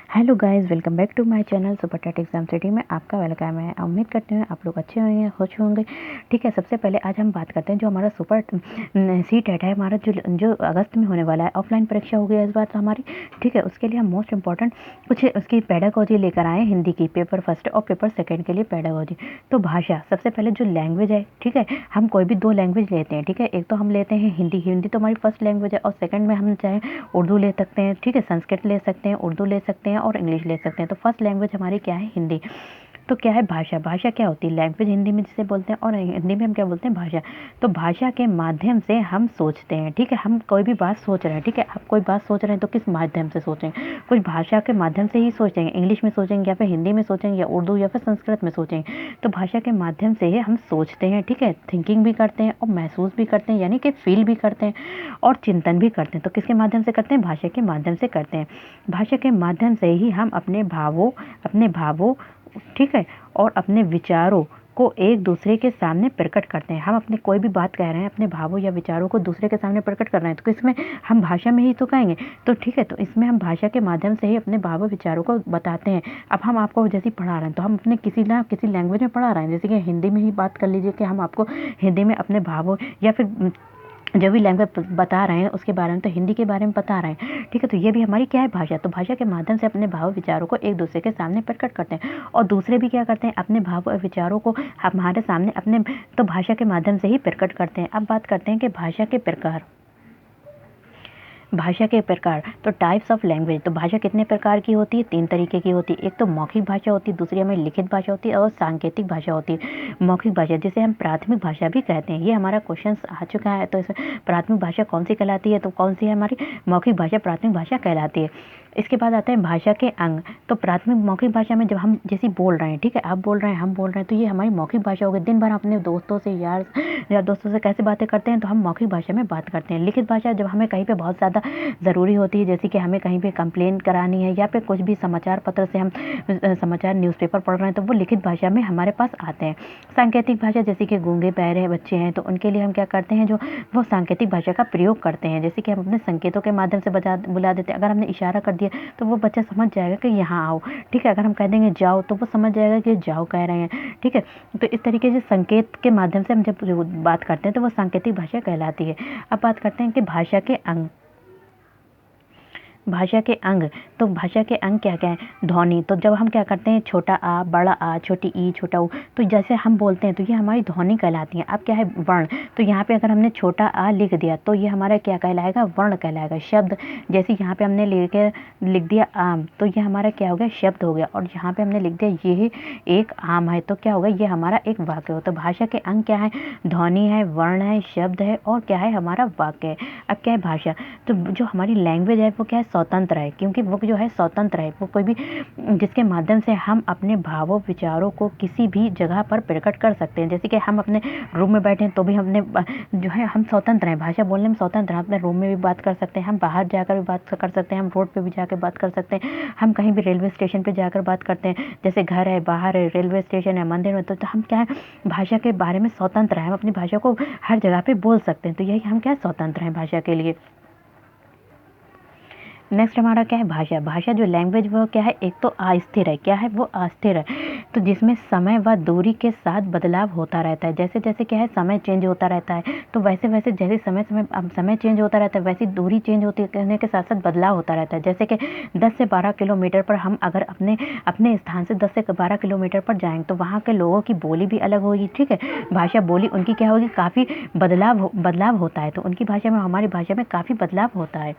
Hello guys, welcome back to my channel super TET exam city में आपका welcome है। उम्मीद करते हैं आप लोग अच्छे होंगे, खुश होंगे। ठीक है, सबसे पहले आज हम बात करते हैं जो हमारा सुपर सी टेट है, हमारा जो अगस्त में होने वाला है। ऑफलाइन परीक्षा हो गई इस बार तो हमारी। ठीक है, उसके लिए हम मोस्ट इंपॉर्टेंट कुछ उसकी पेडागोजी लेकर आए हैं। हिंदी की पेपर फर्स्ट और पेपर सेकेंड के लिए पेडागोजी। तो भाषा, सबसे पहले जो लैंग्वेज है, ठीक है, हम कोई भी दो लैंग्वेज लेते हैं। ठीक है, एक तो हम लेते हैं हिंदी। हिंदी तो हमारी फर्स्ट लैंग्वेज है। और सेकंड में हम चाहे उर्दू ले सकते हैं। ठीक है, संस्कृत ले सकते हैं, उर्दू ले सकते हैं और इंग्लिश ले सकते हैं। तो फर्स्ट लैंग्वेज हमारी क्या है? हिंदी। तो क्या है भाषा? भाषा क्या होती है? लैंग्वेज हिंदी में जिसे बोलते हैं और हिंदी में हम क्या बोलते हैं? भाषा। तो भाषा के माध्यम से हम सोचते हैं। ठीक है, हम कोई भी बात सोच रहे हैं। ठीक है, आप कोई बात सोच रहे हैं तो किस माध्यम से सोचेंगे? कुछ भाषा के माध्यम से ही सोचेंगे। इंग्लिश में सोचेंगे या फिर हिंदी में सोचेंगे या उर्दू या फिर संस्कृत में सोचेंगे। तो भाषा के माध्यम से ही हम सोचते हैं। ठीक है, थिंकिंग भी करते हैं और महसूस भी करते हैं, यानी कि फील भी करते हैं और चिंतन भी करते हैं। तो किसके माध्यम से करते हैं? भाषा के माध्यम से करते हैं। भाषा के माध्यम से ही हम अपने भावों, ठीक है, और अपने विचारों को एक दूसरे के सामने प्रकट करते हैं। हम अपने कोई भी बात कह रहे हैं, अपने भावों या विचारों को दूसरे के सामने प्रकट कर रहे हैं, तो इसमें हम भाषा में ही तो कहेंगे। तो ठीक है, तो इसमें हम भाषा के माध्यम से ही अपने भावों विचारों को बताते हैं। अब हम आपको जैसे पढ़ा रहे हैं तो हम अपने किसी ना किसी लैंग्वेज में पढ़ा रहे हैं। जैसे कि हिंदी में ही बात कर लीजिए कि हम आपको हिंदी में अपने भावों या फिर जो भी लैंग्वेज बता रहे हैं उसके बारे में, तो हिंदी के बारे में बता रहे हैं। ठीक है, तो ये भी हमारी क्या है? भाषा। तो भाषा के माध्यम से अपने भाव विचारों को एक दूसरे के सामने प्रकट करते हैं और दूसरे भी क्या करते हैं? अपने भाव और विचारों को हमारे सामने अपने तो भाषा के माध्यम से ही प्रकट करते हैं। अब बात करते हैं कि भाषा के प्रकार। भाषा के प्रकार, तो टाइप्स ऑफ लैंग्वेज। तो भाषा कितने प्रकार की होती है? 3 तरीके की होती है। एक तो मौखिक भाषा होती है, दूसरी हमें लिखित भाषा होती है और सांकेतिक भाषा होती है। मौखिक भाषा जिसे हम प्राथमिक भाषा भी कहते हैं, ये हमारा क्वेश्चन आ चुका है। तो इसमें प्राथमिक भाषा कौन सी कहलाती है? तो कौन सी है हमारी? मौखिक भाषा प्राथमिक भाषा कहलाती है। इसके बाद आते हैं भाषा के अंग। तो प्राथमिक मौखिक भाषा में जब हम जैसे बोल रहे हैं, ठीक है, आप बोल रहे हैं, हम बोल रहे हैं, तो ये हमारी मौखिक भाषा हो गई। दिन भर अपने दोस्तों से यार दोस्तों से कैसे बातें करते हैं, तो हम मौखिक भाषा में बात करते हैं। लिखित भाषा जब हमें कहीं पे बहुत ज़्यादा ज़रूरी होती है, जैसे कि हमें कहीं पे कंप्लेन करानी है या फिर कुछ भी समाचार पत्र से हम समाचार न्यूज़पेपर पढ़ रहे हैं, तो वो लिखित भाषा में हमारे पास आते हैं। सांकेतिक भाषा जैसे कि गूंगे बहरे बच्चे हैं तो उनके लिए हम क्या करते हैं? जो वो सांकेतिक भाषा का प्रयोग करते हैं। जैसे कि हम अपने संकेतों के माध्यम से बुला देते हैं। अगर हमने इशारा कर दिया तो वो बच्चा समझ जाएगा कि यहाँ आओ। ठीक है, अगर हम कह देंगे जाओ तो वो समझ जाएगा कि जाओ कह रहे हैं। ठीक है, तो इस तरीके से संकेत के माध्यम से हम जब बात करते हैं तो वो सांकेतिक भाषा कहलाती है। अब बात करते हैं कि भाषा के अंग। भाषा के अंग, तो भाषा के अंग क्या क्या है? ध्वनि। तो जब हम क्या करते हैं? छोटा आ, बड़ा आ, छोटी ई, छोटा ऊ, तो जैसे हम बोलते हैं तो ये हमारी ध्वनि कहलाती है। अब क्या है? वर्ण। तो यहाँ पे अगर हमने छोटा आ लिख दिया तो ये हमारा क्या कहलाएगा? वर्ण कहलाएगा। शब्द, जैसे यहाँ पे हमने लिख दिया आम, तो ये हमारा क्या हो गया? शब्द हो गया। और यहाँ पे हमने लिख दिया ये एक आम है, तो क्या होगा? ये हमारा एक वाक्य हो। तो भाषा के अंग क्या है? ध्वनि है, वर्ण है, शब्द है और क्या है? हमारा वाक्य है। अब क्या है? भाषा। तो जो हमारी लैंग्वेज है वो क्या है? स्वतंत्र है, क्योंकि वो जो है स्वतंत्र है, वो कोई भी जिसके माध्यम से हम अपने भावों विचारों को किसी भी जगह पर प्रकट कर सकते हैं। जैसे कि हम अपने रूम में बैठे हैं तो भी हमने जो है हम स्वतंत्र हैं, भाषा बोलने में स्वतंत्र हैं। अपने रूम में भी बात कर सकते हैं, हम बाहर जाकर भी बात कर सकते हैं, हम रोड पे भी जाकर बात कर सकते हैं, हम कहीं भी रेलवे स्टेशन पे जाकर बात करते हैं। जैसे घर है, बाहर है, रेलवे स्टेशन है, मंदिर में, तो हम क्या है? भाषा के बारे में स्वतंत्र है। हम अपनी भाषा को हर जगह पे बोल सकते हैं। तो यही हम क्या है? स्वतंत्र हैं भाषा के लिए। नेक्स्ट हमारा क्या है? भाषा। भाषा जो लैंग्वेज वो क्या है? एक तो अस्थिर है। क्या है? वो अस्थिर है, तो जिसमें समय व दूरी के साथ बदलाव होता रहता है। जैसे जैसे क्या है? समय चेंज होता रहता है, तो वैसे वैसे जैसे समय चेंज होता रहता है, वैसी दूरी चेंज होती रहने के साथ साथ बदलाव होता रहता है। जैसे कि 10 से 12 किलोमीटर पर हम अगर अपने स्थान से 10 से 12 किलोमीटर पर जाएंगे तो वहाँ के लोगों की बोली भी अलग होगी। ठीक है, भाषा बोली उनकी क्या होगी? काफ़ी बदलाव होता है। तो उनकी भाषा में, हमारी भाषा में काफ़ी बदलाव होता है।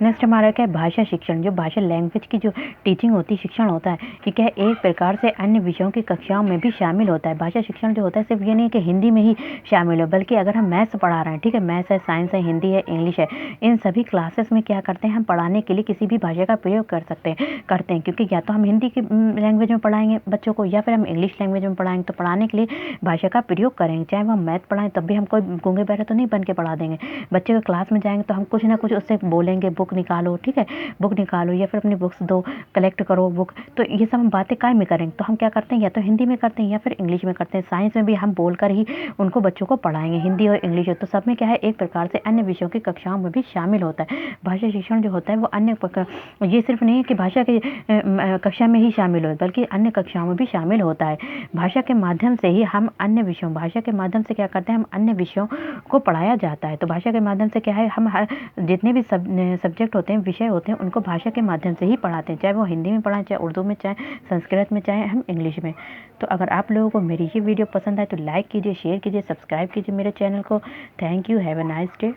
नेक्स्ट हमारा क्या है? भाषा शिक्षण। जो भाषा लैंग्वेज की जो टीचिंग होती है, शिक्षण होता है कि क्या है? एक प्रकार से अन्य विषयों की कक्षाओं में भी शामिल होता है। भाषा शिक्षण जो होता है सिर्फ ये नहीं कि हिंदी में ही शामिल हो, बल्कि अगर हम मैथ्स पढ़ा रहे हैं, ठीक है, मैथ्स है, साइंस है, हिंदी है, इंग्लिश है, इन सभी क्लासेस में क्या करते हैं? हम पढ़ाने के लिए किसी भी भाषा का प्रयोग करते हैं, क्योंकि या तो हम हिंदी की लैंग्वेज में पढ़ाएंगे बच्चों को या फिर हम इंग्लिश लैंग्वेज में पढ़ाएंगे। तो पढ़ाने के लिए भाषा का प्रयोग करेंगे। चाहे वो हम मैथ पढ़ाएं तब भी हम कोई गूंगे बहरे तो नहीं बन के पढ़ा देंगे। बच्चे को क्लास में जाएंगे तो हम कुछ ना कुछ उससे बोलेंगे, बुक बुक निकालो, ठीक है, बुक निकालो या फिर अपनी बुक्स दो, कलेक्ट करो बुक। तो ये सब हम बातें काय में करेंगे, तो हम क्या करते हैं, या तो हिंदी में करते हैं या फिर इंग्लिश में करते हैं। साइंस में भी हम बोलकर ही उनको बच्चों को पढ़ाएंगे, हिंदी और इंग्लिश। तो सब में क्या है, एक प्रकार से अन्य विषयों की कक्षाओं में भी शामिल होता है। भाषा शिक्षण जो होता है वो ये सिर्फ नहीं है कि भाषा की कक्षा में ही शामिल हो, बल्कि अन्य कक्षाओं में भी शामिल होता है। भाषा के माध्यम से ही हम अन्य विषयों, भाषा के माध्यम से क्या करते हैं, हम अन्य विषयों को पढ़ाया जाता है। तो भाषा के माध्यम से क्या है, हम जितने भी सब्जेक्ट होते हैं, विषय होते हैं, उनको भाषा के माध्यम से ही पढ़ाते हैं, चाहे वो हिंदी में पढ़ाएं, चाहे उर्दू में, चाहे संस्कृत में, चाहे हम इंग्लिश में। तो अगर आप लोगों को मेरी ये वीडियो पसंद आए तो लाइक कीजिए, शेयर कीजिए, सब्सक्राइब कीजिए मेरे चैनल को। Thank you, have a nice day.